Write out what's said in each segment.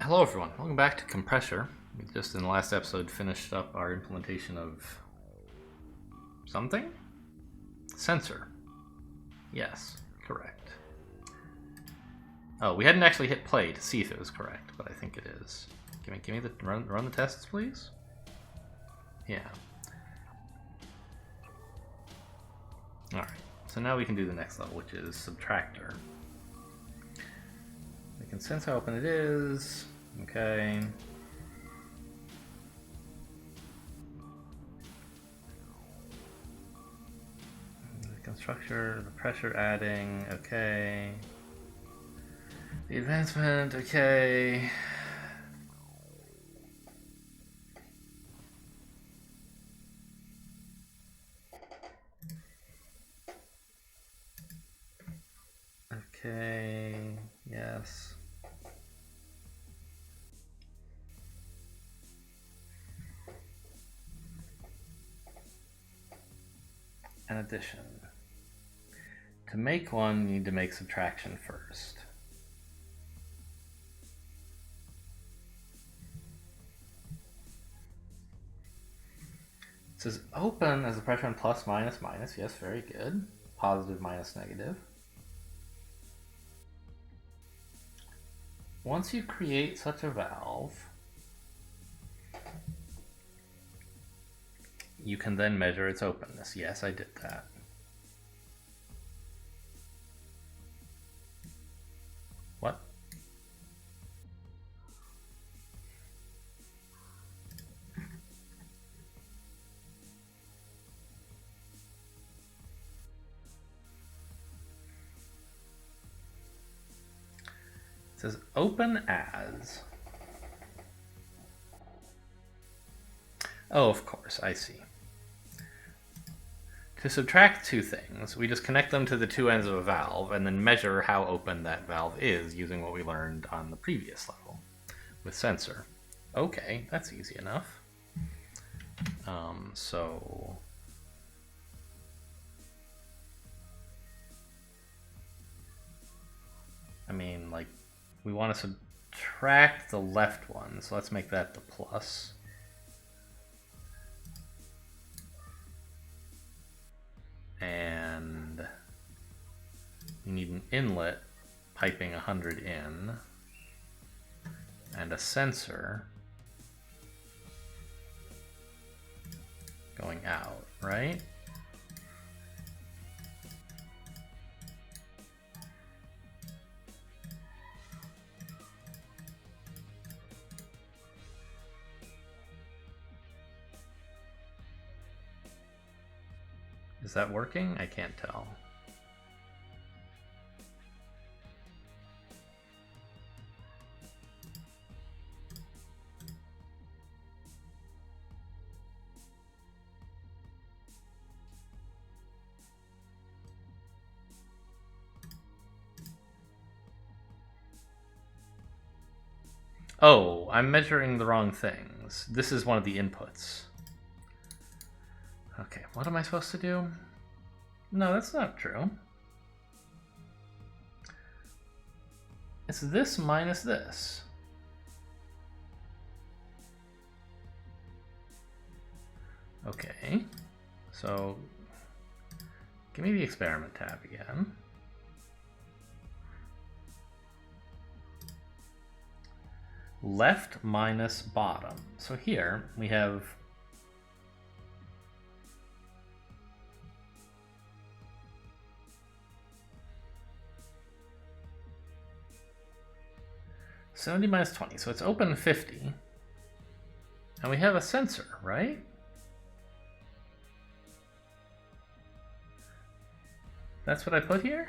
Hello everyone, welcome back to Compressure. We just in the last episode finished up our implementation of something? Sensor. Yes, correct. Oh, we hadn't actually hit play to see if it was correct, but I think it is. Give me the run the tests, please. Yeah. Alright, so now we can do the next level, which is subtractor. We can sense how open it is. Okay. The constructor, the pressure adding, okay. The advancement, okay. Okay, yes. And addition. To make one, you need to make subtraction first. It says open as a pressure on plus, minus, minus. Yes, very good. Positive, minus, negative. Once you create such a valve, you can then measure its openness. Yes, I did that. What? It says open as. Oh, of course, I see. To subtract two things, we just connect them to the two ends of a valve and then measure how open that valve is using what we learned on the previous level with sensor. Okay, that's easy enough. So I mean, like, we want to subtract the left one, so let's make that the plus. And you need an inlet piping 100 in and a sensor going out, right? Is that working? I can't tell. Oh, I'm measuring the wrong things. This is one of the inputs. Okay, what am I supposed to do? No, that's not true. It's this minus this. Okay, so give me the experiment tab again. Left minus bottom. So here we have $70 minus 20, so it's open 50. And we have a sensor, right? That's what I put here?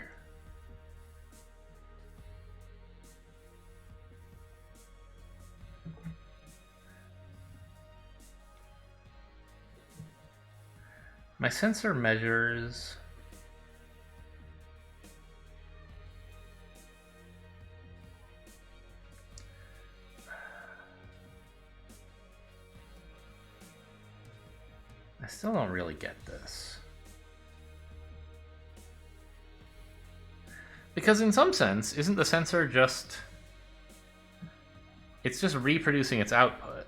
My sensor measures I still don't really get this. Because in some sense, isn't the sensor just It's just reproducing its output.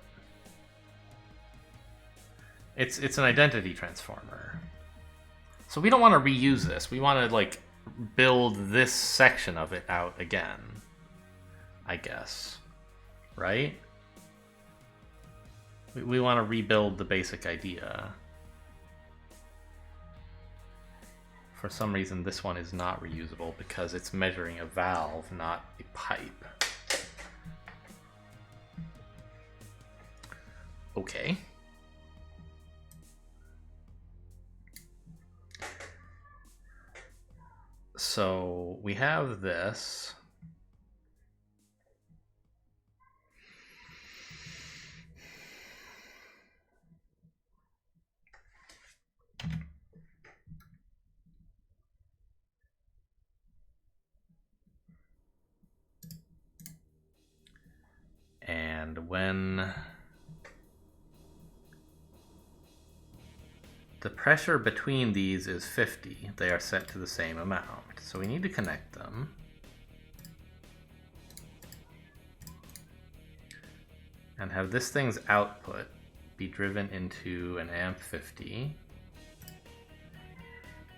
It's an identity transformer. So we don't want to reuse this. We want to, like, build this section of it out again, I guess. Right? We want to rebuild the basic idea. For some reason, this one is not reusable because it's measuring a valve, not a pipe. Okay. So we have this. And when the pressure between these is 50, they are set to the same amount. So we need to connect them. And have this thing's output be driven into an amp 50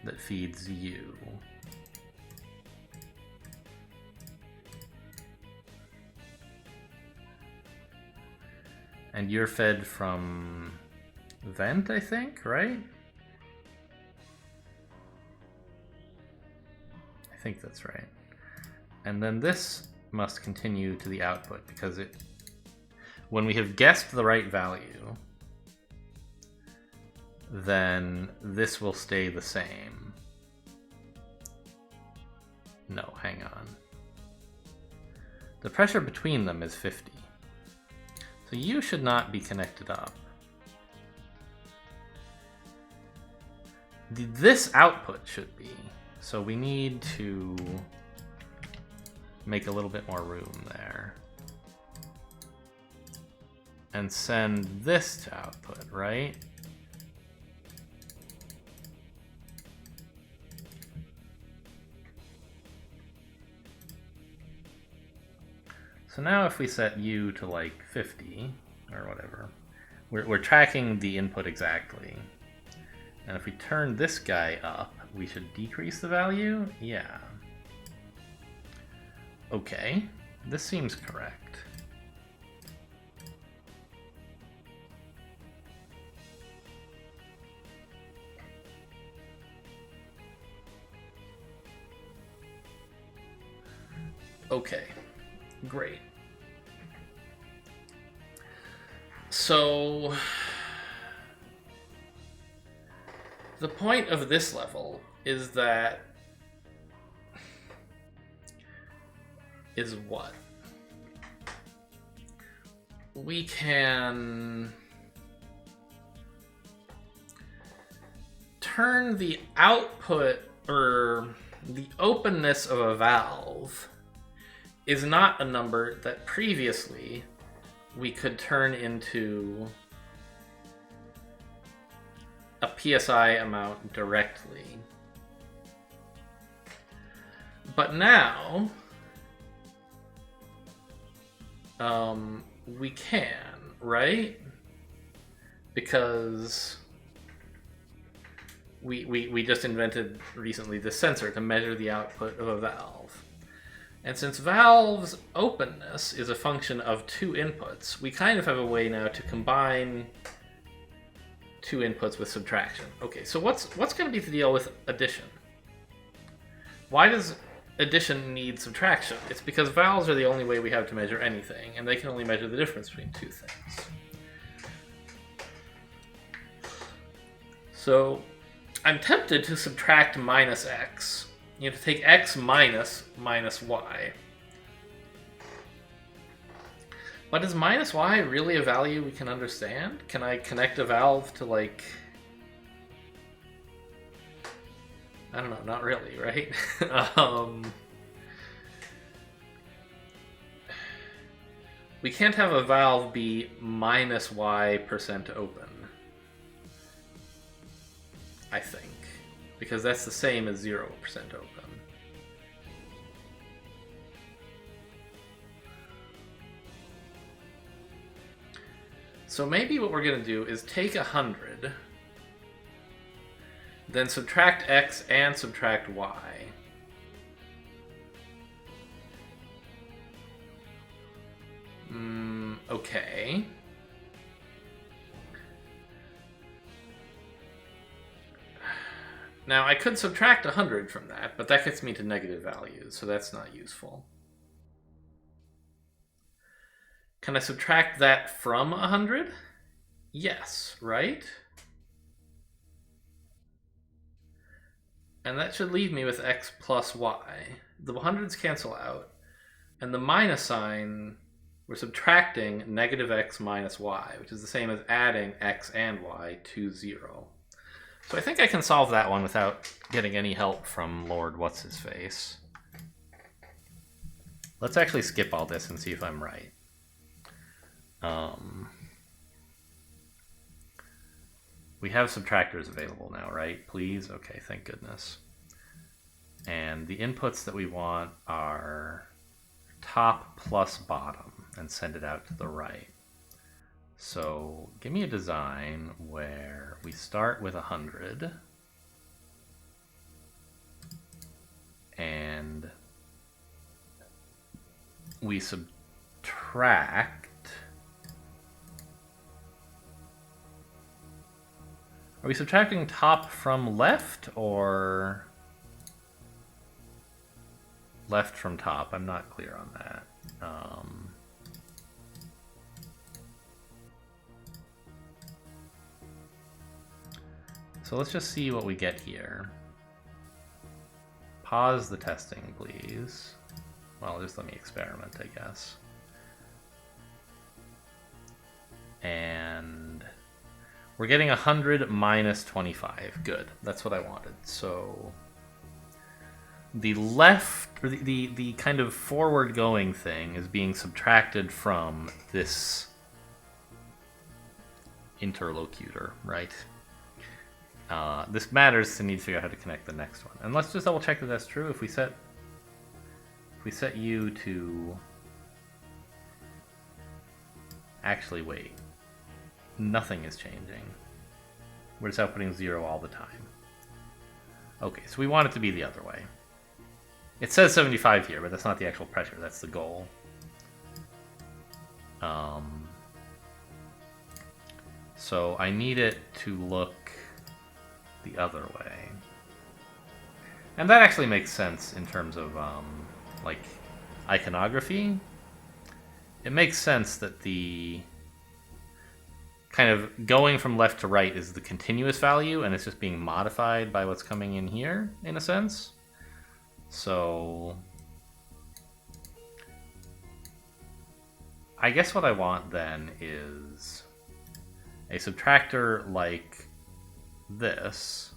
that feeds you. And you're fed from vent, I think, right? I think that's right. And then this must continue to the output because when we have guessed the right value, then this will stay the same. No, hang on. The pressure between them is 50. So you should not be connected up. This output should be. So we need to make a little bit more room there. And send this to output, right? So now if we set U to like 50 or whatever, we're tracking the input exactly. And if we turn this guy up, we should decrease the value? Yeah. Okay, this seems correct. Okay, great. So the point of this level is that what? We can turn the output, or the openness of a valve is not a number that previously we could turn into a PSI amount directly. But now, we can, right? Because we just invented recently this sensor to measure the output of a valve. And since valve's openness is a function of two inputs, we kind of have a way now to combine two inputs with subtraction. Okay, so what's going to be the deal with addition? Why does addition need subtraction? It's because valves are the only way we have to measure anything, and they can only measure the difference between two things. So I'm tempted to subtract minus x. You have to take x minus y. But is minus y really a value we can understand? Can I connect a valve to, like... I don't know, not really, right? We can't have a valve be minus y% open, I think. Because that's the same as 0% open. So maybe what we're going to do is take 100, then subtract x and subtract y. Okay. Now, I could subtract 100 from that, but that gets me to negative values, so that's not useful. Can I subtract that from 100? Yes, right? And that should leave me with x plus y. The 100s cancel out, and the minus sign, we're subtracting negative x minus y, which is the same as adding x and y to 0. So I think I can solve that one without getting any help from Lord What's-His-Face. Let's actually skip all this and see if I'm right. We have subtractors available now, right? Please? Okay, thank goodness. And the inputs that we want are top plus bottom, and send it out to the right. So give me a design where we start with 100 and we subtract. Are we subtracting top from left or left from top? I'm not clear on that. So let's just see what we get here. Pause the testing, please. Well, just let me experiment, I guess. And we're getting 100 minus 25. Good, that's what I wanted. So the left, or the kind of forward-going thing is being subtracted from this interlocutor, right? This matters to need to figure out how to connect the next one. And let's just double check that that's true. If we set u to... Actually, wait. Nothing is changing. We're just outputting 0 all the time. Okay, so we want it to be the other way. It says 75 here, but that's not the actual pressure. That's the goal. So I need it to look the other way. And that actually makes sense in terms of, like, iconography. It makes sense that the kind of going from left to right is the continuous value, and it's just being modified by what's coming in here, in a sense. So I guess what I want then is a subtractor like this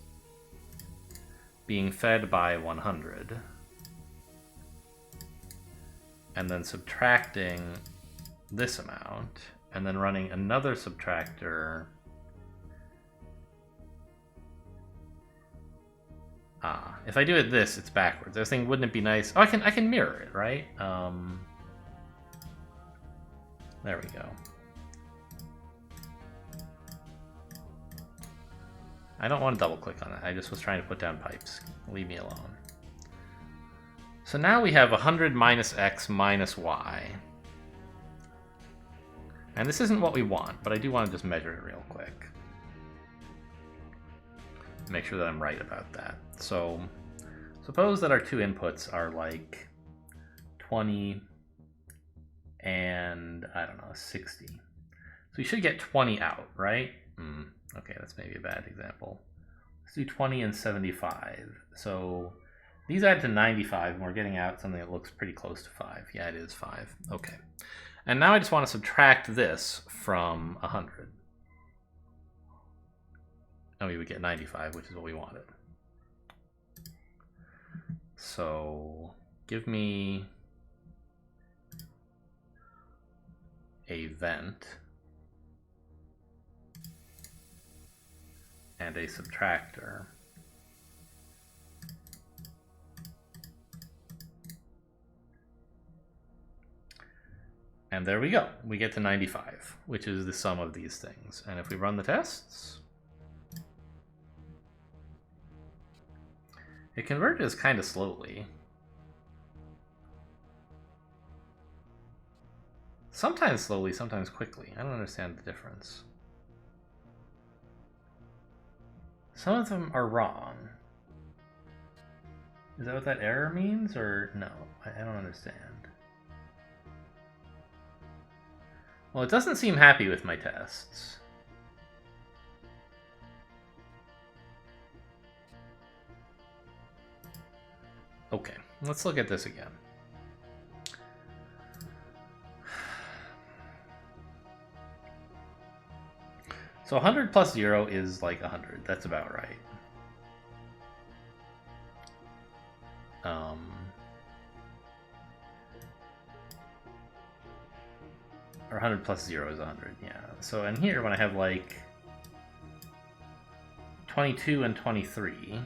being fed by 100 and then subtracting this amount and then running another subtractor. If I do it this, it's backwards. I was thinking, wouldn't it be nice? Oh, I can mirror it, right? There we go. I don't want to double click on it. I just was trying to put down pipes. Leave me alone. So now we have 100 minus x minus y. And this isn't what we want, but I do want to just measure it real quick. Make sure that I'm right about that. So suppose that our two inputs are like 20 and, I don't know, 60. So we should get 20 out, right? Okay, that's maybe a bad example. Let's do 20 and 75. So these add to 95, and we're getting out something that looks pretty close to 5. Yeah, it is 5. Okay. And now I just want to subtract this from 100. And we would get 95, which is what we wanted. So give me a vent and a subtractor. And there we go. We get to 95, which is the sum of these things. And if we run the tests, it converges kind of slowly. Sometimes slowly, sometimes quickly. I don't understand the difference. Some of them are wrong. Is that what that error means, or no? I don't understand. Well, it doesn't seem happy with my tests. Okay, let's look at this again. So 100 plus 0 is like 100. That's about right. Or 100 plus 0 is 100, yeah. So in here, when I have like 22 and 23...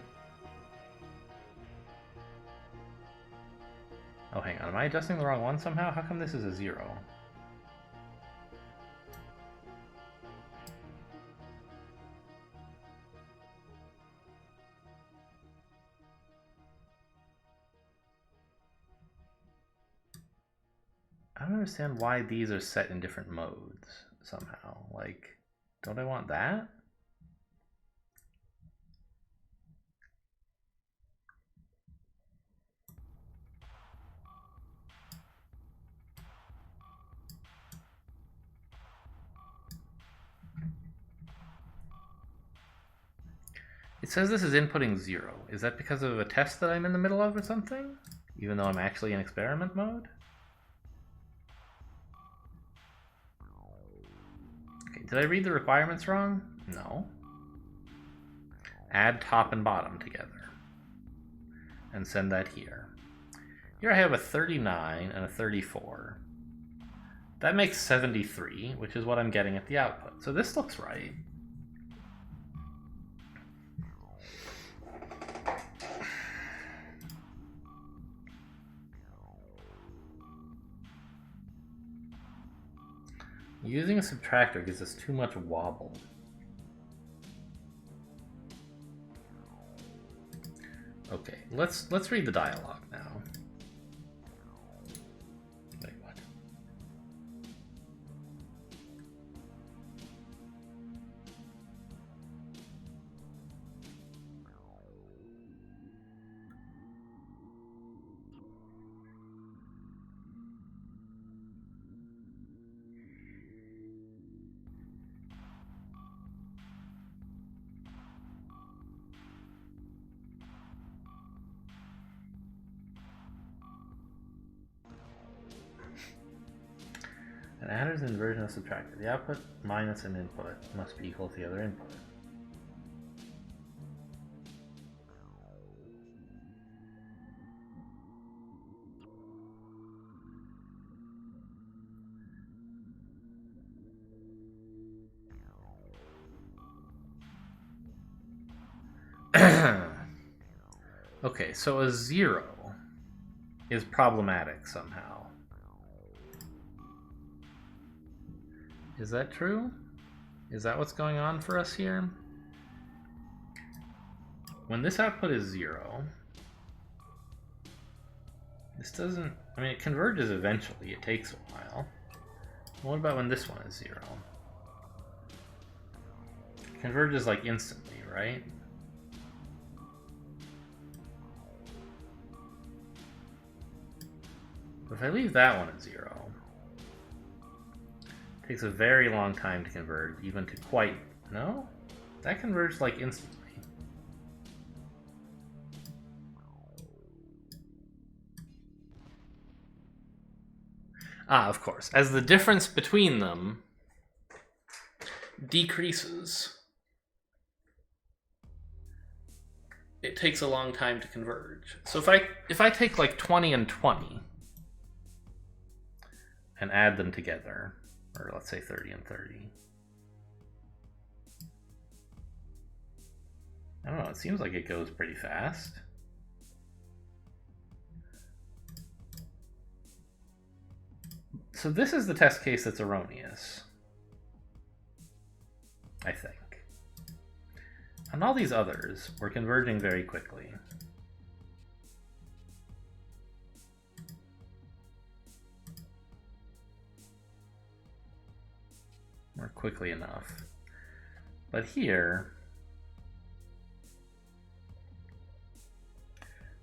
Oh, hang on. Am I adjusting the wrong one somehow? How come this is a 0? I don't understand why these are set in different modes somehow. Like, don't I want that? It says this is inputting 0. Is that because of a test that I'm in the middle of or something? Even though I'm actually in experiment mode? Okay, did I read the requirements wrong? No. Add top and bottom together. And send that here. Here I have a 39 and a 34. That makes 73, which is what I'm getting at the output. So this looks right. Using a subtractor gives us too much wobble. Okay, let's read the dialogue now. Wait, what? An adder is an inversion of subtractor. The output minus an input must be equal to the other input. Okay, so a 0 is problematic somehow. Is that true? Is that what's going on for us here? When this output is 0, this doesn't... I mean, it converges eventually. It takes a while. What about when this one is 0? It converges like instantly, right? But if I leave that one at 0, it takes a very long time to converge, even to quite... No? That converged like instantly. Ah, of course. As the difference between them decreases, it takes a long time to converge. So if I take like 20 and 20 and add them together, or let's say 30 and 30. I don't know, it seems like it goes pretty fast. So this is the test case that's erroneous, I think. On all these others, we're converging very quickly. Or quickly enough. But here,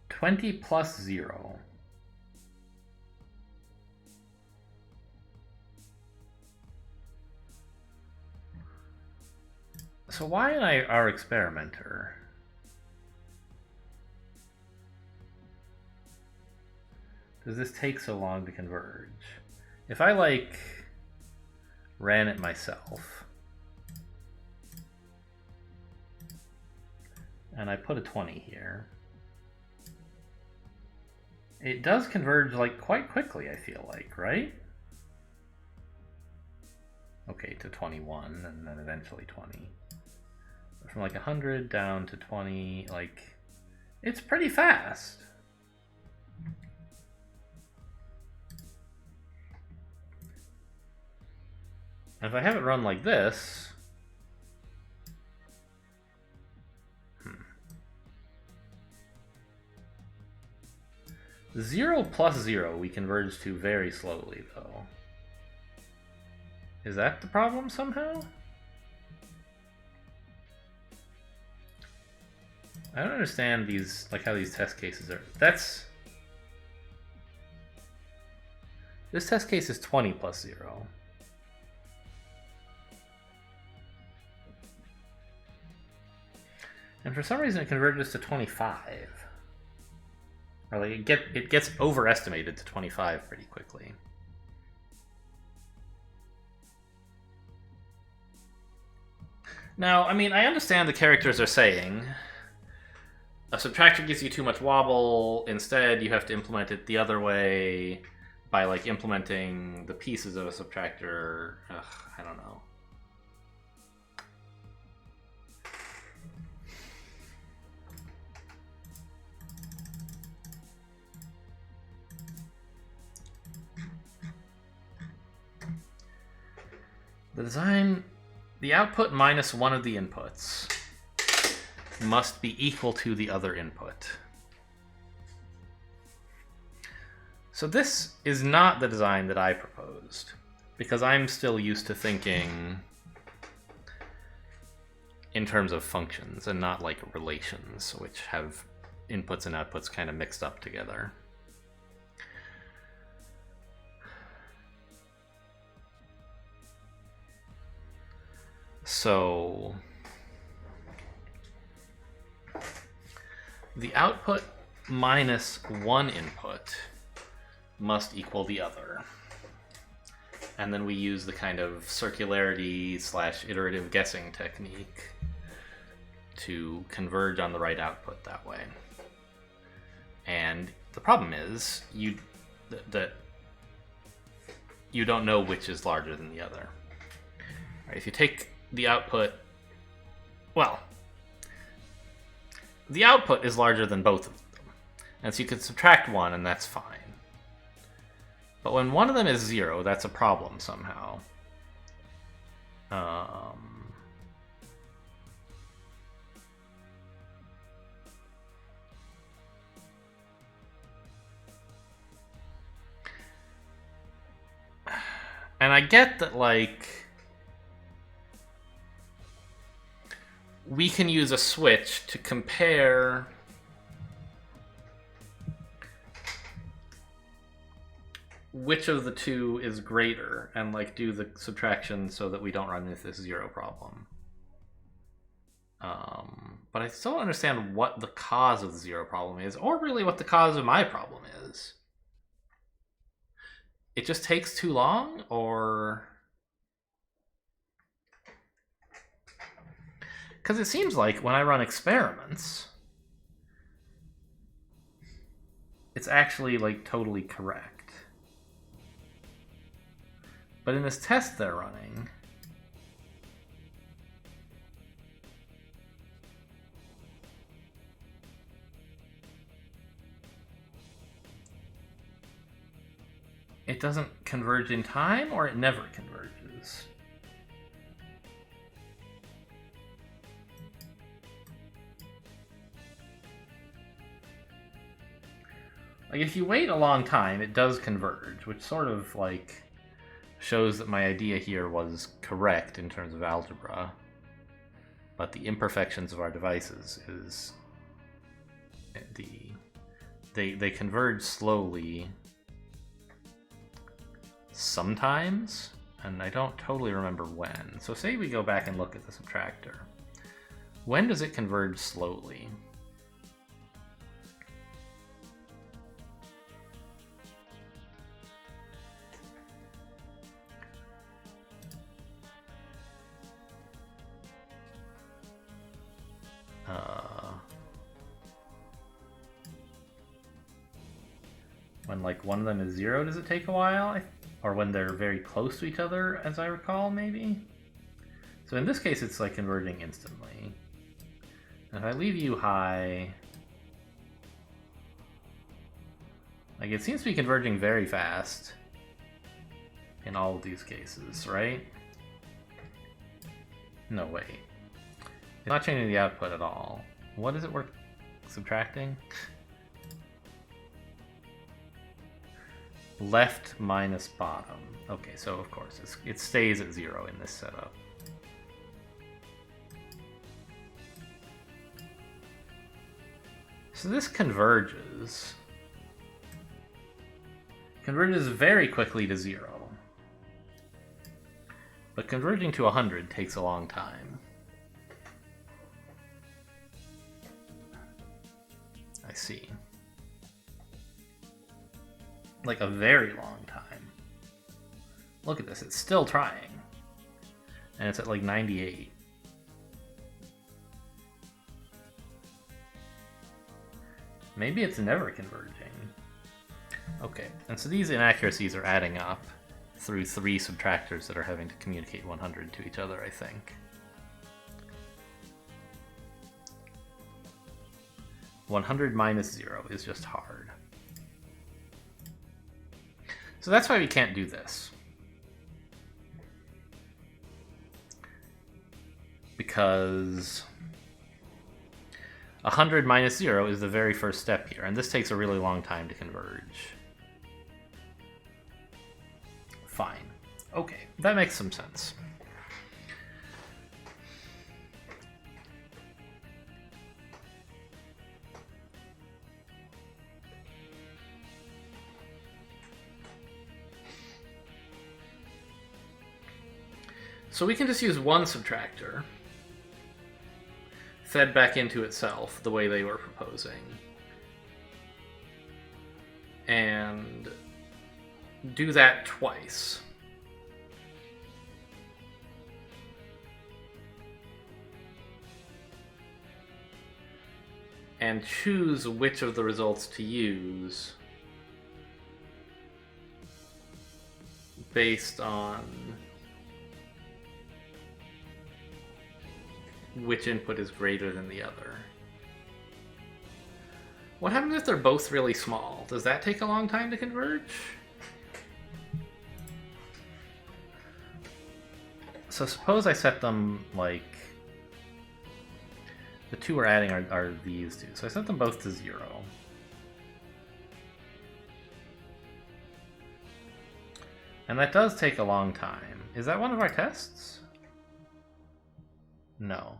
20 plus 0. So why in our experimenter does this take so long to converge? If I like ran it myself and I put a 20 here, it does converge like quite quickly, I feel like, right? Okay, to 21 and then eventually 20. From like 100 down to 20, like, it's pretty fast. And if I have it run like this, 0 plus 0 we converge to very slowly, though. Is that the problem somehow? I don't understand these, like how these test cases are. This test case is 20 plus 0. And for some reason it converges to 25. Or like it gets overestimated to 25 pretty quickly. Now, I mean, I understand the characters are saying a subtractor gives you too much wobble, instead you have to implement it the other way by like implementing the pieces of a subtractor. Ugh, I don't know. The output minus one of the inputs must be equal to the other input. So this is not the design that I proposed, because I'm still used to thinking in terms of functions and not like relations, which have inputs and outputs kind of mixed up together. So the output minus one input must equal the other. And then we use the kind of circularity / iterative guessing technique to converge on the right output that way. And the problem is that you don't know which is larger than the other. Right, if you take the output, well, the output is larger than both of them, and so you can subtract one and that's fine. But when one of them is 0, that's a problem somehow. And I get that, like, we can use a switch to compare which of the two is greater and like do the subtraction so that we don't run into this 0 problem. But I still don't understand what the cause of the 0 problem is, or really what the cause of my problem is. It just takes too long, or... Because it seems like when I run experiments, it's actually like totally correct. But in this test they're running, it doesn't converge in time, or it never converges? Like, if you wait a long time, it does converge, which sort of, like, shows that my idea here was correct in terms of algebra. But the imperfections of our devices is they converge slowly sometimes, and I don't totally remember when. So say we go back and look at the subtractor. When does it converge slowly? When, like, one of them is 0, does it take a while? Or when they're very close to each other, as I recall, maybe? So in this case, it's, like, converging instantly. And if I leave U high... Like, it seems to be converging very fast in all of these cases, right? No, wait. It's not changing the output at all. What is it worth subtracting? Left minus bottom. Okay, so of course it stays at 0 in this setup. So this converges. Converges very quickly to 0. But converging to 100 takes a long time. I see. Like a very long time. Look at this, it's still trying. And it's at like 98. Maybe it's never converging. Okay, and so these inaccuracies are adding up through 3 subtractors that are having to communicate 100 to each other, I think. (100 minus 0) is just hard. So that's why we can't do this. Because 100 minus 0 is the very first step here, and this takes a really long time to converge. Fine. Okay, that makes some sense. So we can just use one subtractor fed back into itself the way they were proposing, and do that twice. And choose which of the results to use based on which input is greater than the other. What happens if they're both really small? Does that take a long time to converge? So suppose I set them, like, the two we're adding are these two. So I set them both to 0. And that does take a long time. Is that one of our tests? No.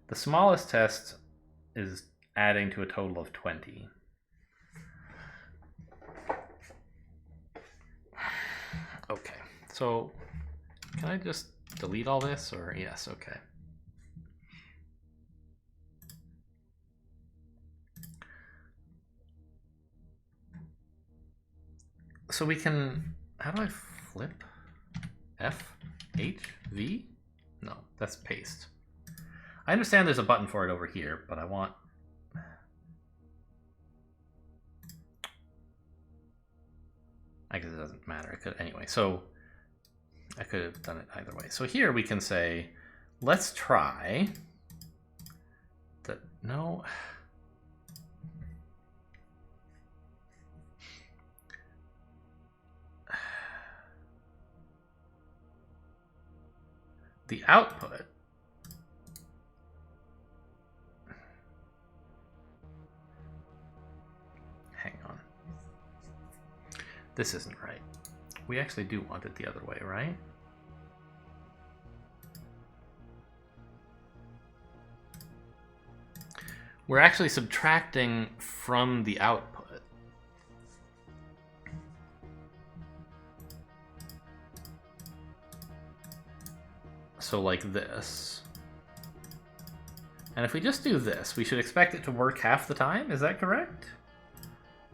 The smallest test is adding to a total of 20. Okay, so can I just delete all this, or yes, okay. So we can, how do I flip? F? H? V? No, that's paste. I understand there's a button for it over here, but I want... I guess it doesn't matter. I could, anyway, so I could have done it either way. So here we can say, let's try that. No. the output hang on. This isn't right. We actually do want it the other way, right? We're actually subtracting from the output. So like this. And if we just do this, we should expect it to work half the time, is that correct?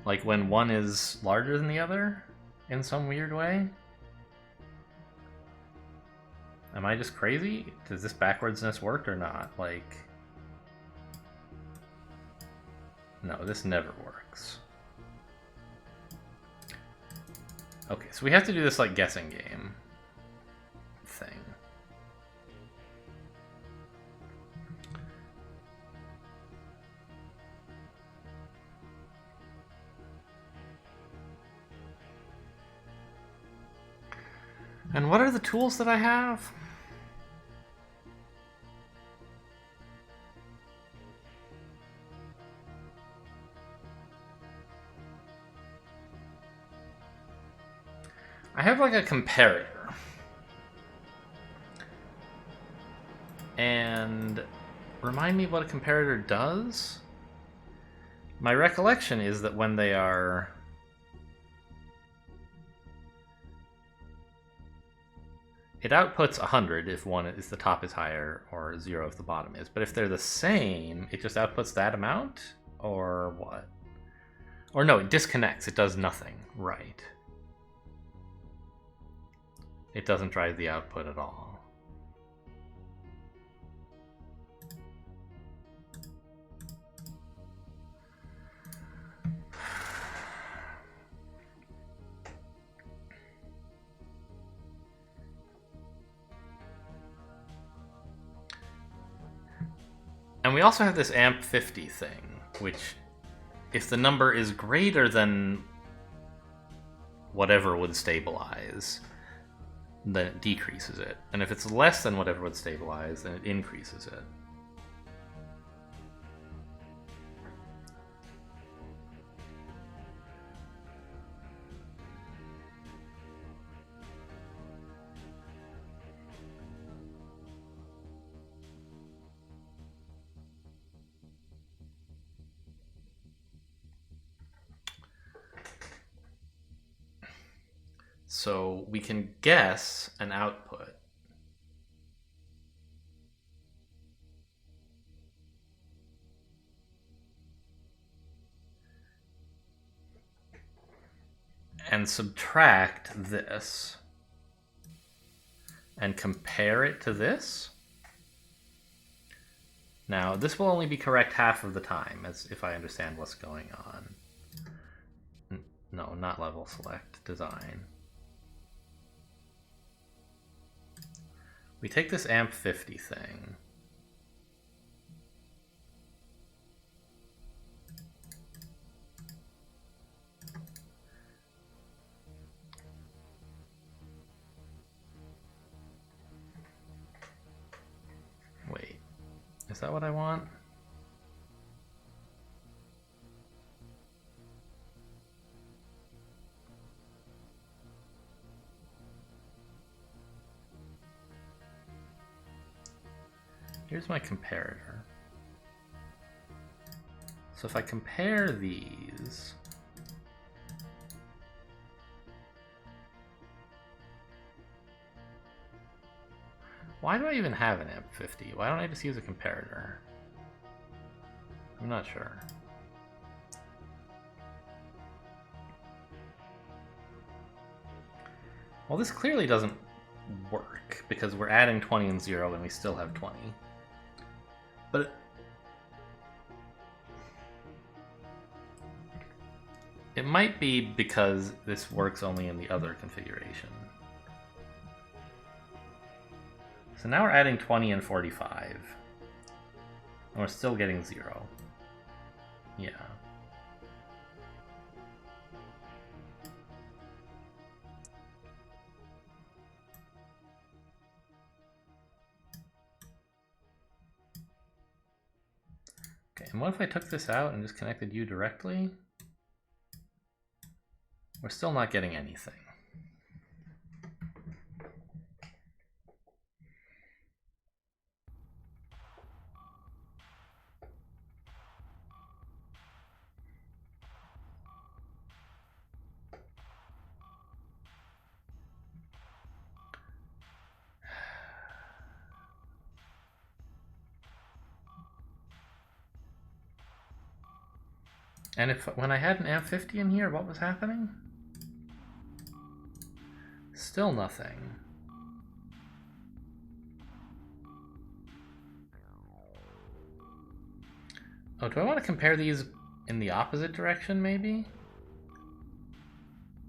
Like when one is larger than the other in some weird way? Am I just crazy? Does this backwardsness work or not? Like, no, this never works. Okay, so we have to do this like guessing game thing. And what are the tools that I have? I have like a comparator. And remind me what a comparator does? My recollection is that when they are... It outputs 100 if one is the top is higher, or 0 if the bottom is. But if they're the same, it just outputs that amount? Or what? Or no, it disconnects. It does nothing. Right. It doesn't drive the output at all. And we also have this amp 50 thing, which if the number is greater than whatever would stabilize, then it decreases it. And if it's less than whatever would stabilize, then it increases it. So we can guess an output. And subtract this. And compare it to this. Now, this will only be correct half of the time, as if I understand what's going on. No, not level select, design. We take this amp 50 thing. Wait, is that what I want? Here's my comparator. So if I compare these, why do I even have an amp 50? Why don't I just use a comparator? I'm not sure. Well, this clearly doesn't work because we're adding 20 and 0 and we still have 20. But it might be because this works only in the other configuration. So now we're adding 20 and 45. And we're still getting 0. Yeah. And what if I took this out and just connected you directly? We're still not getting anything. And when I had an amp50 in here, what was happening? Still nothing. Oh, do I want to compare these in the opposite direction, maybe?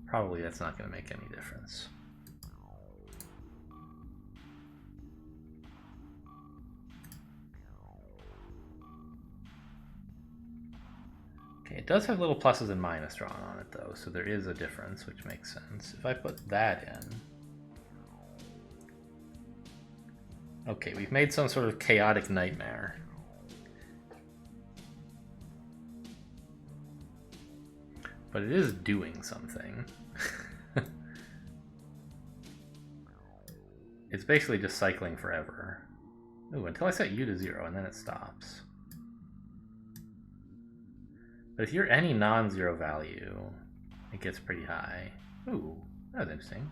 Probably that's not going to make any difference. Okay, it does have little pluses and minuses drawn on it though, so there is a difference, which makes sense. If I put that in... Okay, we've made some sort of chaotic nightmare. But it is doing something. It's basically just cycling forever. Ooh, until I set U to 0, and then it stops. But if you're any non-zero value, it gets pretty high. Ooh, that was interesting.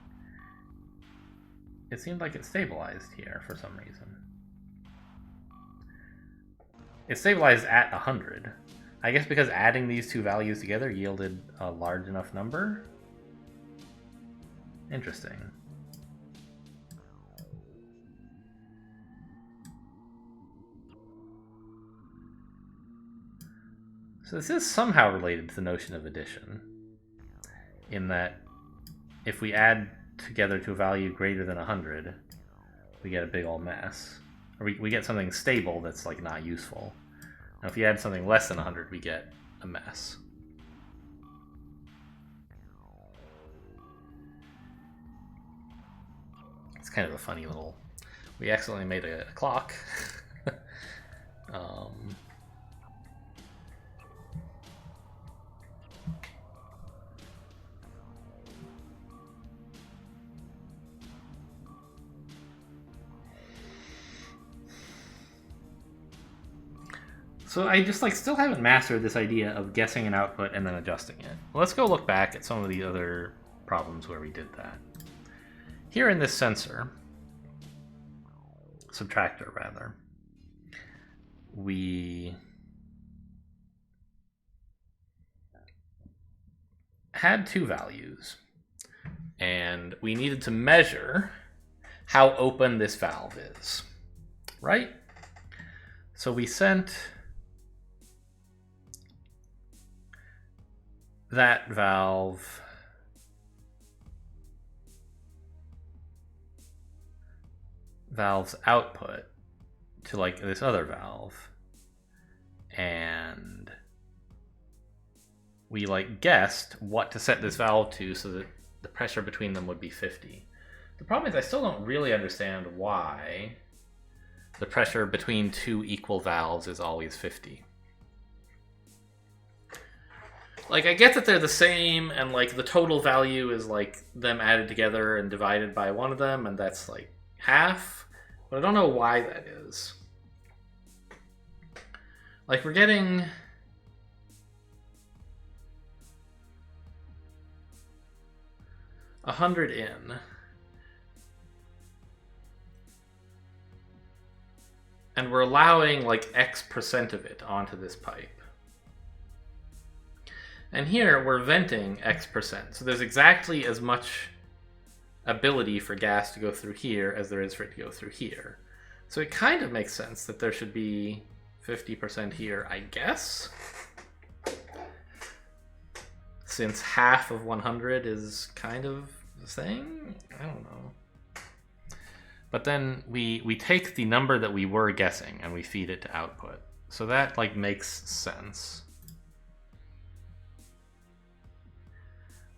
It seemed like it stabilized here for some reason. It stabilized at 100. I guess because adding these two values together yielded a large enough number? Interesting. So this is somehow related to the notion of addition, in that if we add together to a value greater than 100, we get a big old mess. Or we get something stable that's like not useful. Now if you add something less than 100, we get a mess. It's kind of a funny little... We accidentally made a clock. So I just still haven't mastered this idea of guessing an output and then adjusting it. Well, let's go look back at some of the other problems where we did that. Here in this sensor, subtractor rather, we had two values and we needed to measure how open this valve is, right? So we sent that valve's output to this other valve, and we guessed what to set this valve to so that the pressure between them would be 50. The problem is I still don't really understand why the pressure between two equal valves is always 50. I get that they're the same, and the total value is them added together and divided by one of them, and that's half, but I don't know why that is. We're getting 100 in, and we're allowing X% of it onto this pipe. And here we're venting X%. So there's exactly as much ability for gas to go through here as there is for it to go through here. So it kind of makes sense that there should be 50% here, I guess. Since half of 100 is kind of the thing? I don't know. But then we take the number that we were guessing and we feed it to output. So that makes sense.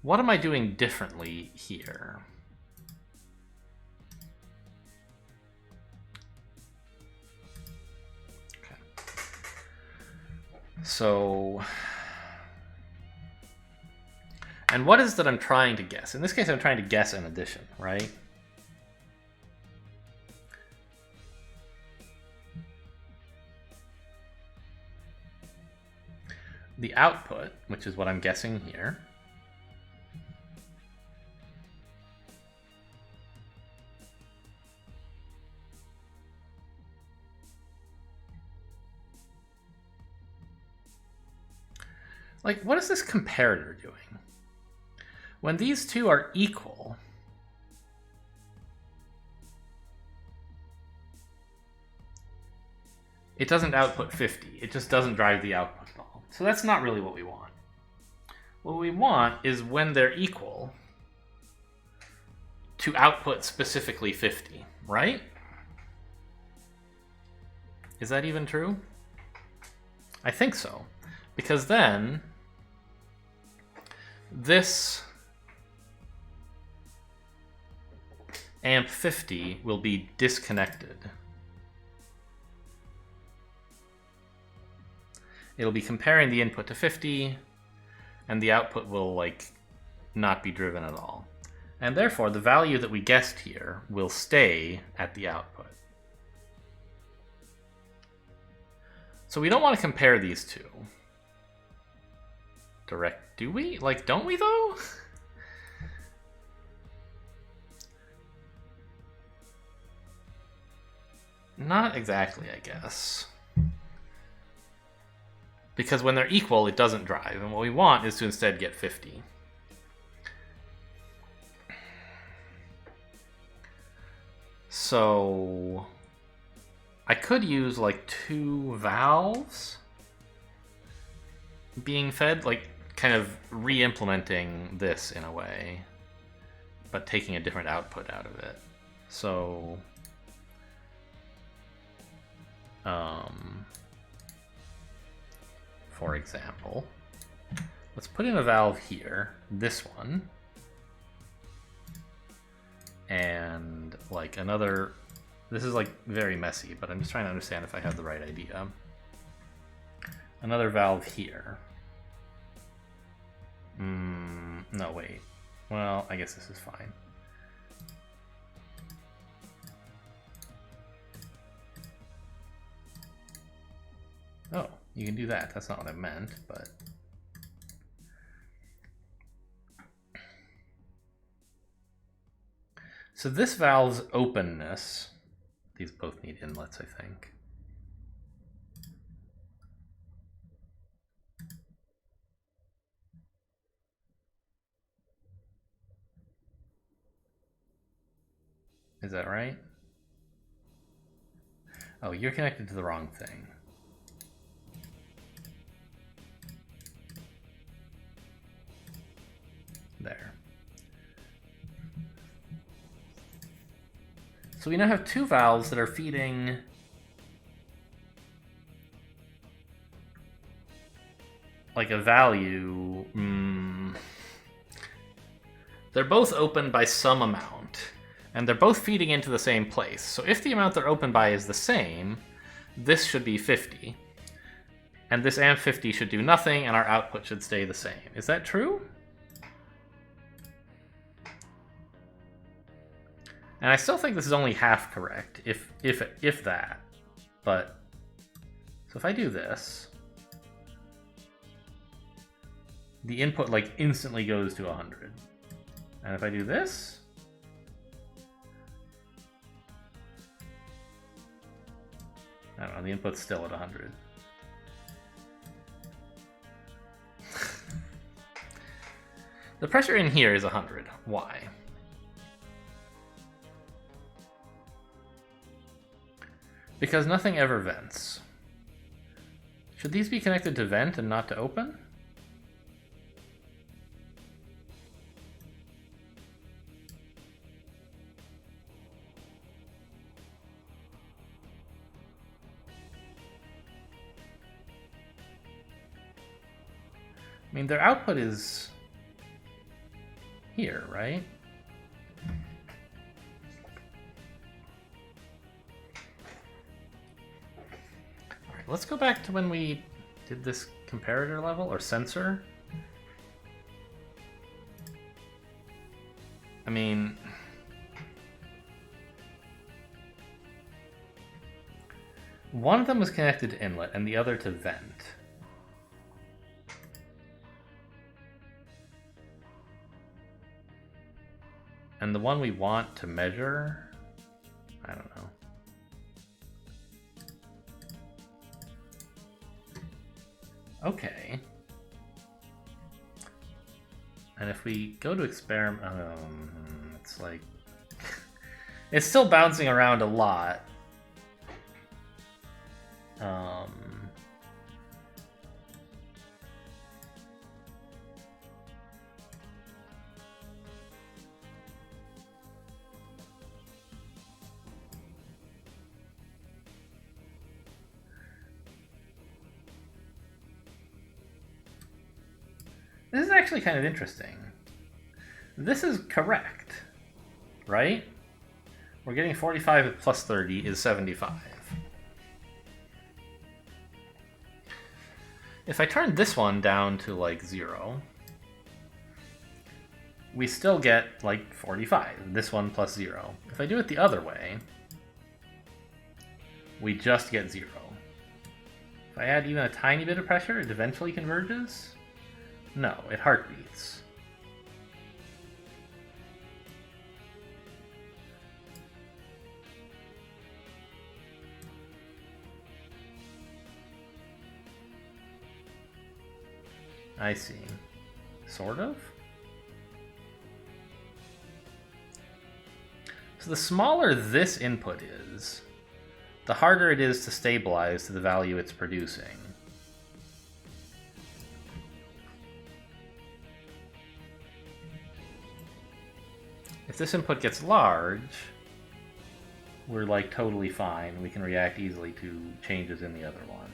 What am I doing differently here? Okay. So, and what is that I'm trying to guess? In this case, I'm trying to guess an addition, right? The output, which is what I'm guessing here, like, what is this comparator doing? When these two are equal, it doesn't output 50. It just doesn't drive the output at all. So that's not really what we want. What we want is when they're equal to output specifically 50, right? Is that even true? I think so. Because then this amp 50 will be disconnected. It'll be comparing the input to 50, and the output will, like, not be driven at all. And therefore, the value that we guessed here will stay at the output. So we don't want to compare these two. Direct, do we? Like, don't we, though? Not exactly, I guess. Because when they're equal, it doesn't drive. And what we want is to instead get 50. So I could use like 2 valves being fed, like kind of re-implementing this in a way, but taking a different output out of it. So for example, let's put in a valve here, this one, and like another. This is like very messy, but I'm just trying to understand if I have the right idea. Another valve here. No, wait. Well, I guess this is fine. Oh, you can do that. That's not what I meant, but... So this valve's openness, these both need inlets, I think. Is that right? Oh, you're connected to the wrong thing. There. So we now have 2 valves that are feeding like a value. They're both open by some amount, and they're both feeding into the same place. So if the amount they're open by is the same, this should be 50. And this amp 50 should do nothing, and our output should stay the same. Is that true? And I still think this is only half correct, if that. But so if I do this, the input like instantly goes to 100. And if I do this, I don't know, the input's still at 100. The pressure in here is 100. Why? Because nothing ever vents. Should these be connected to vent and not to open? I mean, their output is here, right? All right, let's go back to when we Did this comparator level or sensor? I mean, one of them was connected to inlet and the other to vent. And the one we want to measure, I don't know. Okay. And if we go to experiment, it's like, it's still bouncing around a lot. This is actually kind of interesting. This is correct, right? We're getting 45 plus 30 is 75. If I turn this one down to like 0, we still get like 45. This one plus 0. If I do it the other way, we just get 0. If I add even a tiny bit of pressure, it eventually converges? No, it heartbeats. I see. Sort of? So the smaller this input is, the harder it is to stabilize to the value it's producing. If this input gets large, we're like totally fine. We can react easily to changes in the other one.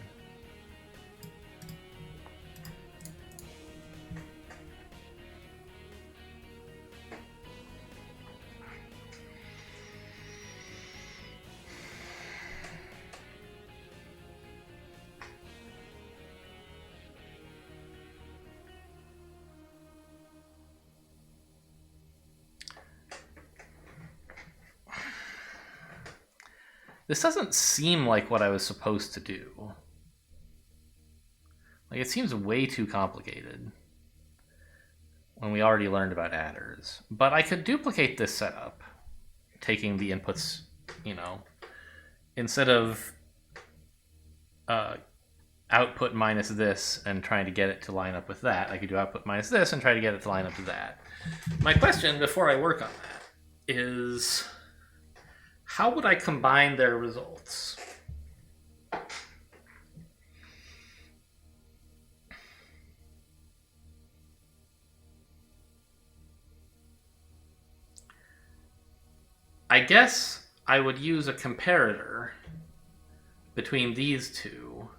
This doesn't seem like what I was supposed to do. Like, it seems way too complicated when we already learned about adders. But I could duplicate this setup, taking the inputs, you know, instead of output minus this and trying to get it to line up with that, I could do output minus this and try to get it to line up with that. My question before I work on that is, how would I combine their results? I guess I would use a comparator between these two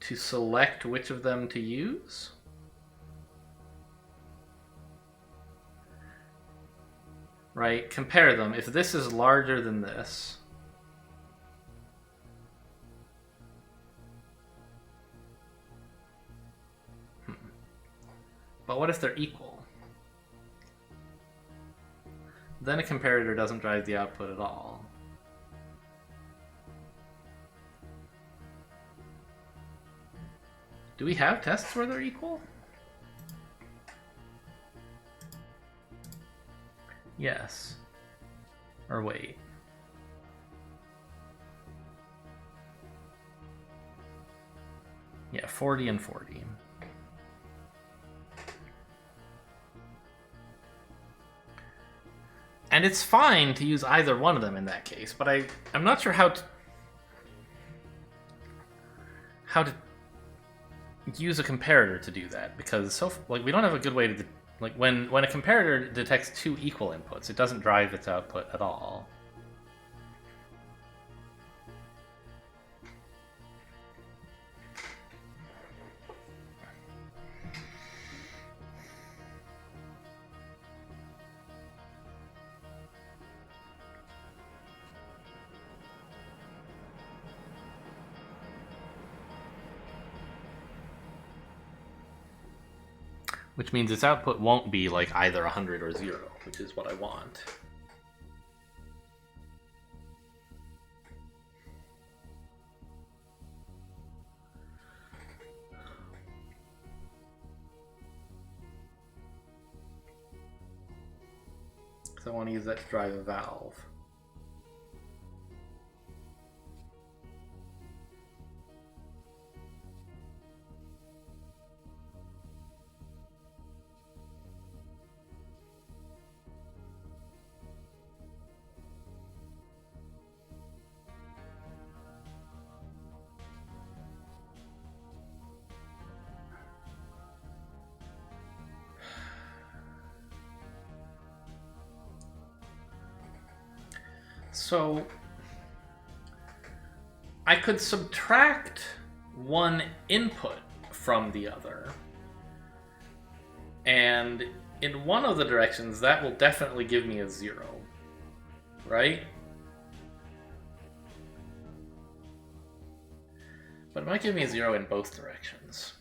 to select which of them to use. Right? Compare them. If this is larger than this, but what if they're equal? Then a comparator doesn't drive the output at all. Do we have tests where they're equal? Yes. Or wait. Yeah, 40 and 40. And it's fine to use either one of them in that case, but I'm not sure how to use a comparator to do that, because we don't have a good way to when a comparator detects two equal inputs, it doesn't drive its output at all. Which means its output won't be like either 100 or 0, which is what I want. So I want to use that to drive a valve. So I could subtract one input from the other, and in one of the directions that will definitely give me a 0, right? But it might give me a 0 in both directions.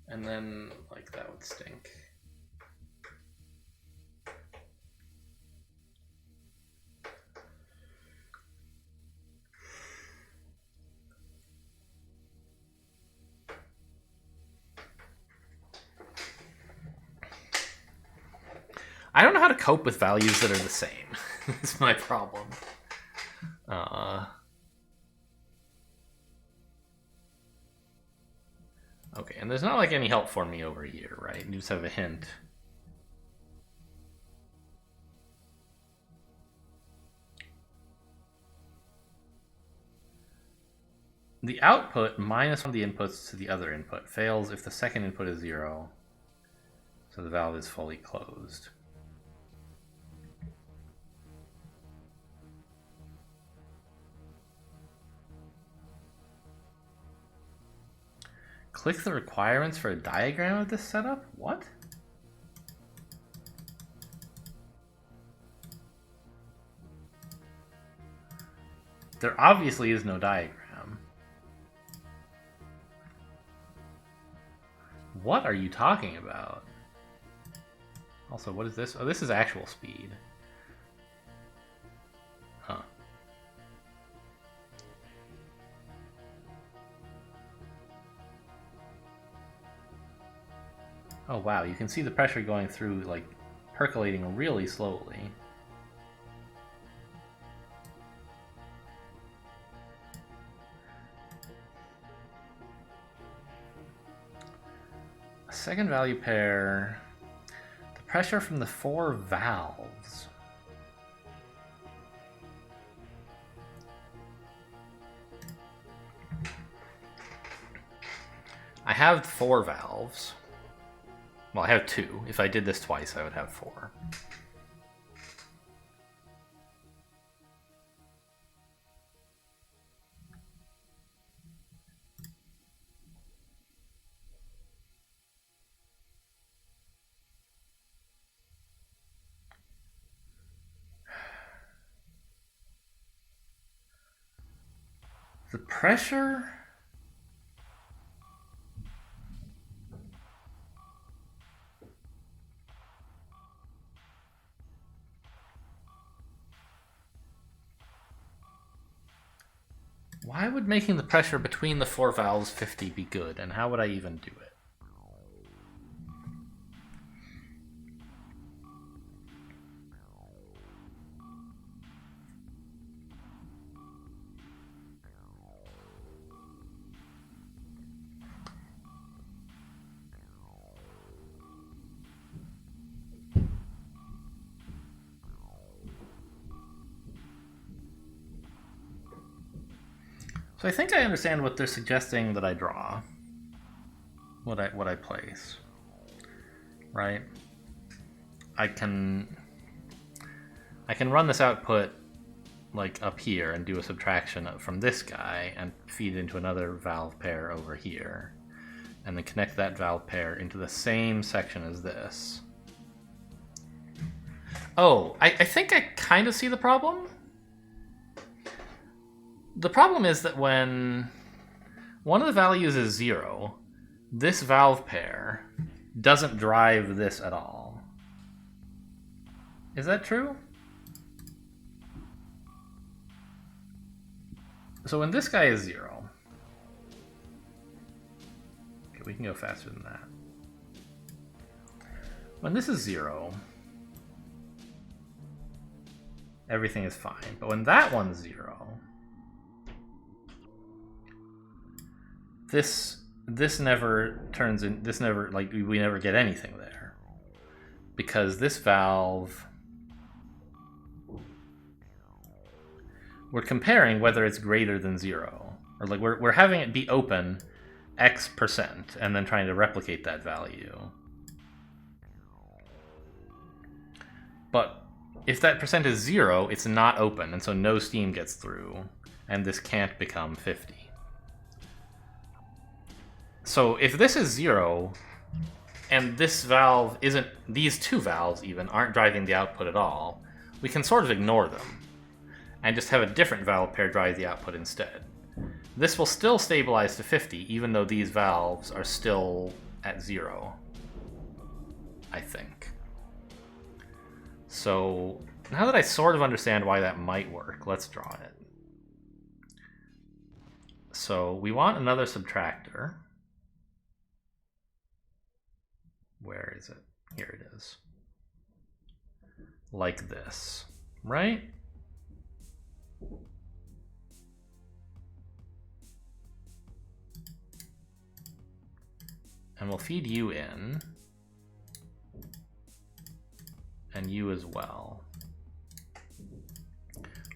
And then, like, that would stink. I don't know how to cope with values that are the same. That's my problem. Okay, and there's not like any help for me over here, right? You just have a hint. The output minus one of the inputs to the other input fails if the second input is 0, so the valve is fully closed. Click the requirements for a diagram of this setup? What? There obviously is no diagram. What are you talking about? Also, what is this? Oh, this is actual speed. Huh. Oh wow, you can see the pressure going through, like, percolating really slowly. A second value pair. The pressure from the 4 valves. I have 4 valves. Well, I have 2. If I did this twice, I would have 4. The pressure... Why would making the pressure between the 4 valves 50 be good, and how would I even do it? So I think I understand what they're suggesting that I draw. What I place. Right? I can run this output like up here and do a subtraction from this guy and feed it into another valve pair over here. And then connect that valve pair into the same section as this. Oh, I think I kind of see the problem. The problem is that when one of the values is 0, this valve pair doesn't drive this at all. Is that true? So when this guy is 0, okay, we can go faster than that. When this is 0, everything is fine. But when that one's 0, this never turns in. This never, like, we never get anything there, because this valve, we're comparing whether it's greater than 0, or like we're having it be open X% and then trying to replicate that value. But if that percent is 0, it's not open, and so no steam gets through, and this can't become 50. So if this is 0, and this valve isn't, these two valves even aren't driving the output at all, we can sort of ignore them and just have a different valve pair drive the output instead. This will still stabilize to 50, even though these valves are still at 0, I think. So now that I sort of understand why that might work, let's draw it. So we want another subtractor. Where is it? Here it is. Like this, right? And we'll feed you in, and you as well.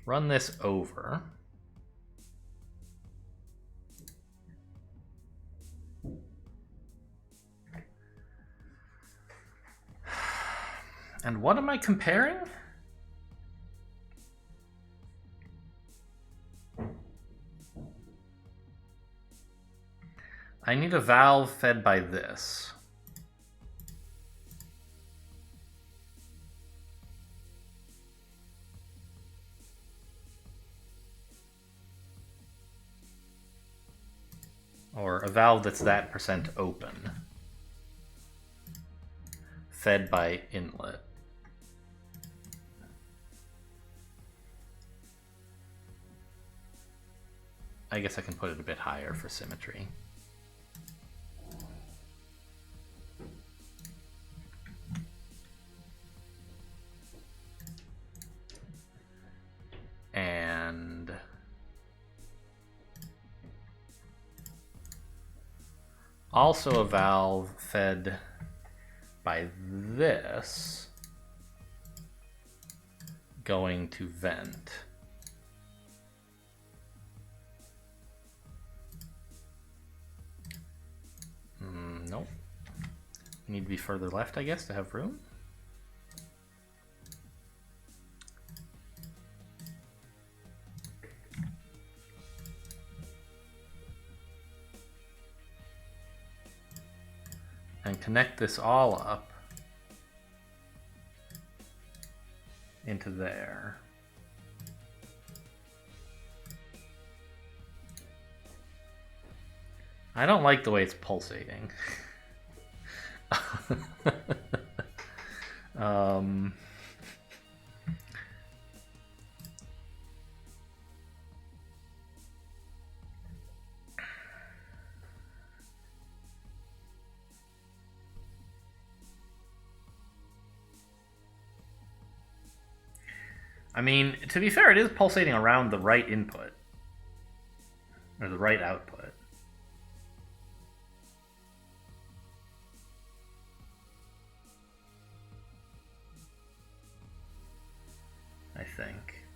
Run this over. And what am I comparing? I need a valve fed by this. Or a valve that's that percent open, fed by inlet. I guess I can put it a bit higher for symmetry. And also a valve fed by this going to vent. Nope. Need to be further left, I guess, to have room. And connect this all up into there. I don't like the way it's pulsating. I mean, to be fair, it is pulsating around the right input, or the right output. I think.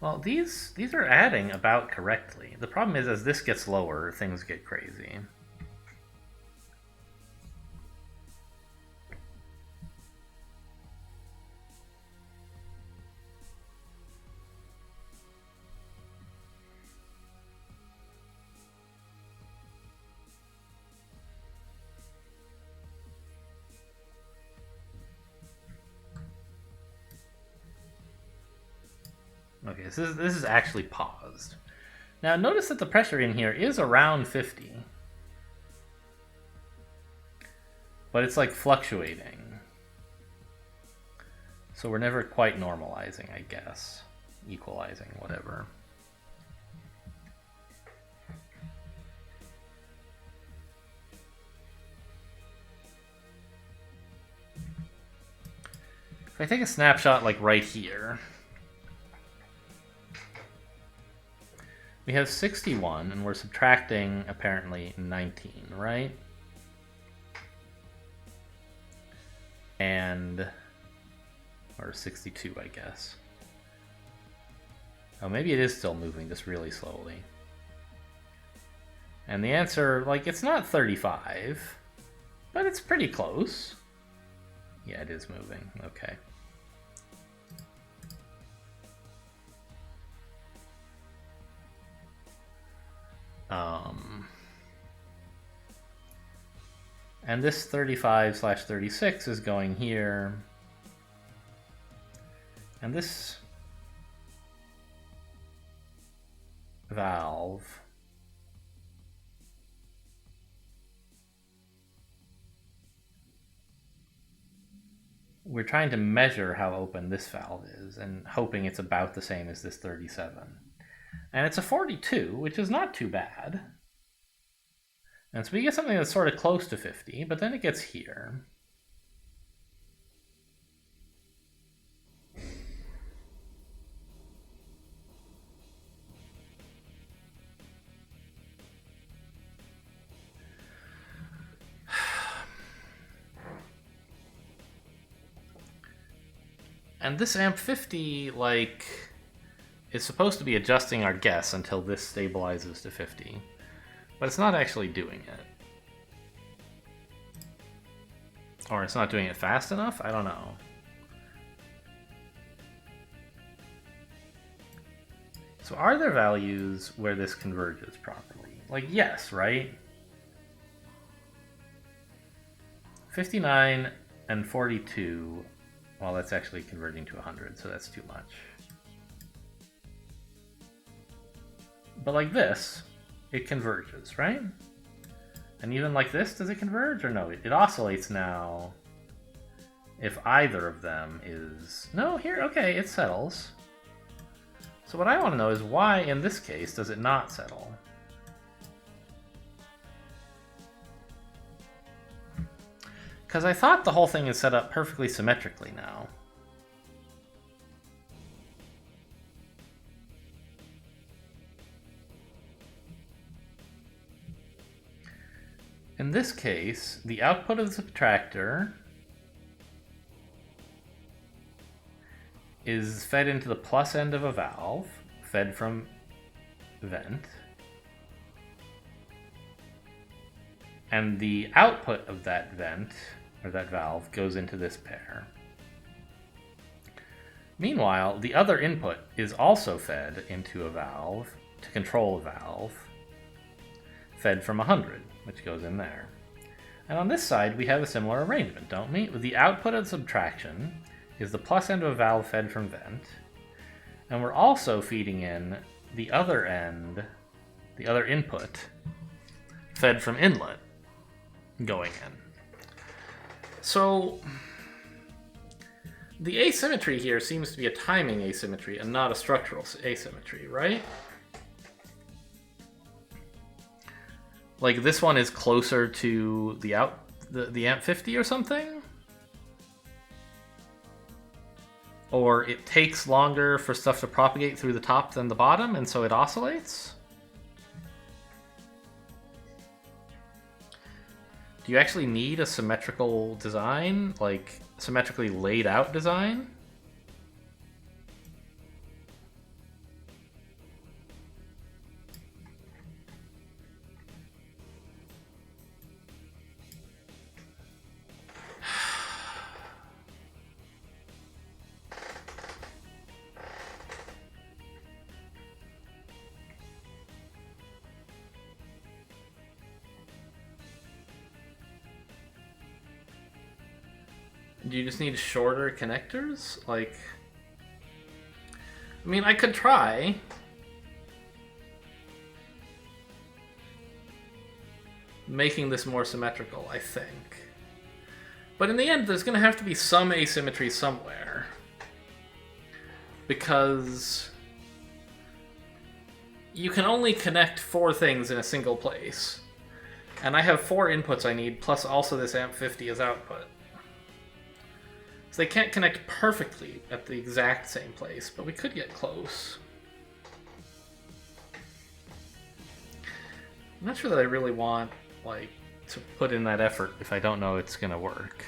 Well, these are adding about correctly. The problem is, as this gets lower, things get crazy. Okay, so this is actually paused. Now notice that the pressure in here is around 50. But it's like fluctuating. So we're never quite normalizing, I guess. Equalizing, whatever. If I take a snapshot like right here, we have 61 and we're subtracting apparently 19, right? And, or 62, I guess. Oh, maybe it is still moving just really slowly. And the answer, like, it's not 35, but it's pretty close. Yeah, it is moving. Okay. And this 35/36 is going here. And this valve we're trying to measure how open this valve is and hoping it's about the same as this 37. And it's a 42, which is not too bad. And so we get something that's sort of close to 50, but then it gets here. And this amp 50, like, is supposed to be adjusting our guess until this stabilizes to 50. But it's not actually doing it. Or it's not doing it fast enough? I don't know. So are there values where this converges properly? Like, yes, right? 59 and 42, well, that's actually converging to 100, so that's too much. But like this, it converges, right? And even like this, does it converge or no? It oscillates now if either of them is... No, here, okay, it settles. So what I want to know is why, in this case, does it not settle? Because I thought the whole thing is set up perfectly symmetrically now. In this case, the output of the subtractor is fed into the plus end of a valve, fed from vent. And the output of that vent, or that valve, goes into this pair. Meanwhile, the other input is also fed into a valve to control a valve, fed from 100, which goes in there. And on this side, we have a similar arrangement, don't we? The output of subtraction is the plus end of a valve fed from vent, and we're also feeding in the other end, the other input, fed from inlet, going in. So the asymmetry here seems to be a timing asymmetry and not a structural asymmetry, right? Like this one is closer to the amp 50 or something? Or it takes longer for stuff to propagate through the top than the bottom, and so it oscillates? Do you actually need a symmetrical design? Like, symmetrically laid out design? Do you just need shorter connectors? Like, I mean, I could try. making this more symmetrical, I think. But in the end, there's going to have to be some asymmetry somewhere. Because you can only connect 4 things in a single place. And I have 4 inputs I need, plus also this amp 50 as output. So they can't connect perfectly at the exact same place, but we could get close. I'm not sure that I really want, like, to put in that effort if I don't know it's gonna work.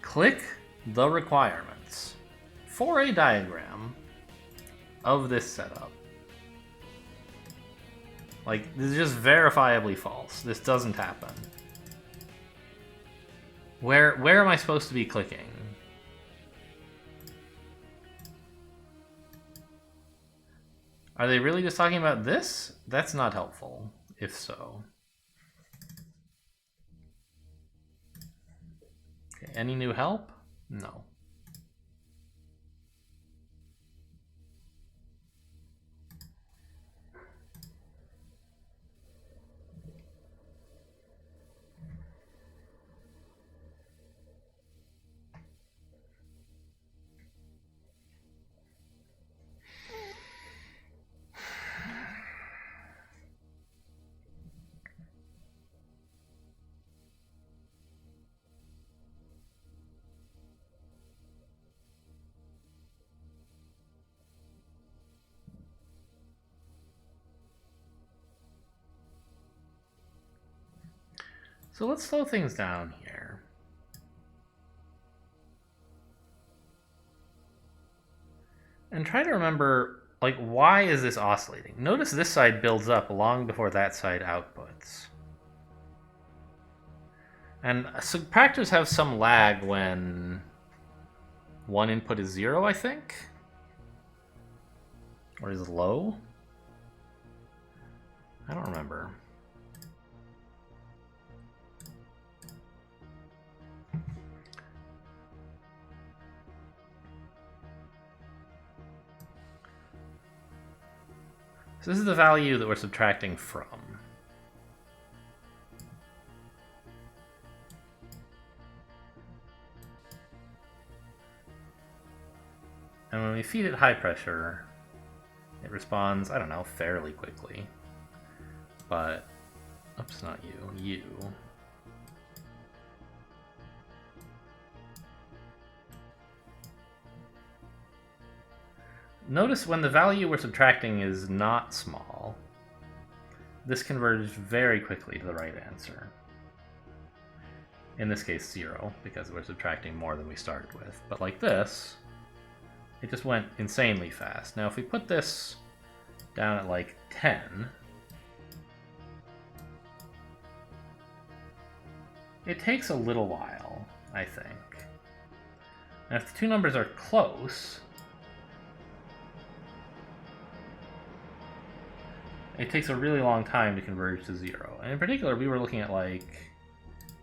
Click the requirements for a diagram of this setup. Like, this is just verifiably false. This doesn't happen. Where am I supposed to be clicking? Are they really just talking about this? That's not helpful, if so. Okay, any new help? No. So let's slow things down here. And try to remember, like, why is this oscillating? Notice this side builds up long before that side outputs. And subtractors have some lag when one input is 0, I think? Or is low? I don't remember. So this is the value that we're subtracting from. And when we feed it high pressure, it responds, I don't know, fairly quickly. But, oops, not you. Notice when the value we're subtracting is not small, this converged very quickly to the right answer. In this case, 0, because we're subtracting more than we started with. But like this, it just went insanely fast. Now if we put this down at like 10, it takes a little while, I think. And if the two numbers are close, it takes a really long time to converge to 0. And in particular, we were looking at, like,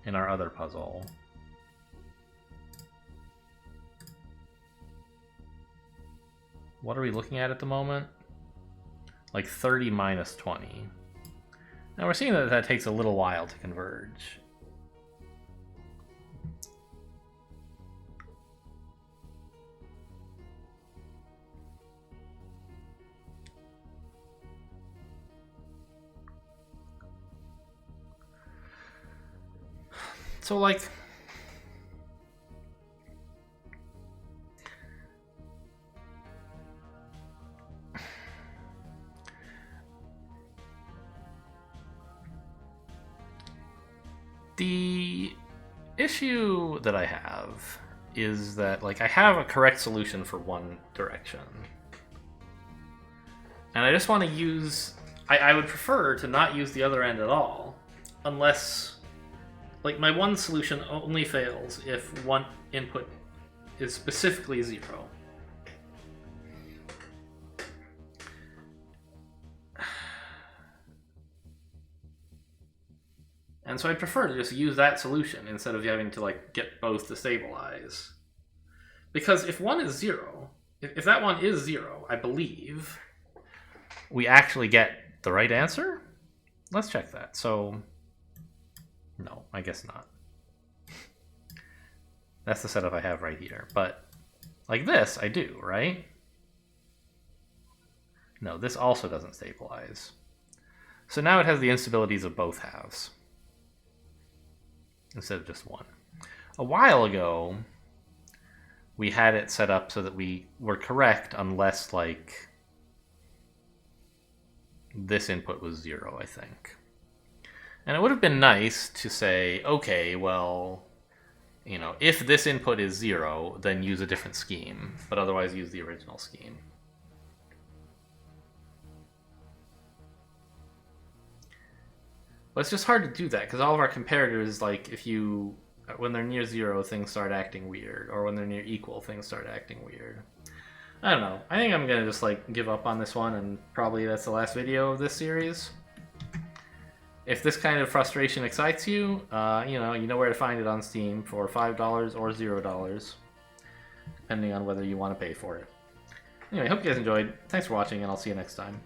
in our other puzzle, what are we looking at the moment? Like 30 minus 20. Now we're seeing that that takes a little while to converge. So, like, the issue that I have is that, like, I have a correct solution for one direction. And I just want to use... I would prefer to not use the other end at all, unless... Like, my one solution only fails if one input is specifically 0. And so I'd prefer to just use that solution instead of having to, like, get both to stabilize. Because if one is 0, if that one is 0, I believe we actually get the right answer. Let's check that. So, no, I guess not. That's the setup I have right here. But like this, I do, right? No, this also doesn't stabilize. So now it has the instabilities of both halves instead of just one. A while ago, we had it set up so that we were correct unless, like, this input was 0, I think. And it would have been nice to say, okay, well, you know, if this input is 0, then use a different scheme, but otherwise use the original scheme. But it's just hard to do that, because all of our comparators, like, if you, when they're near 0, things start acting weird, or when they're near equal, things start acting weird. I don't know. I think I'm gonna just, like, give up on this one, and probably that's the last video of this series. If this kind of frustration excites you, you know where to find it on Steam for $5 or $0, depending on whether you want to pay for it. Anyway, hope you guys enjoyed. Thanks for watching, and I'll see you next time.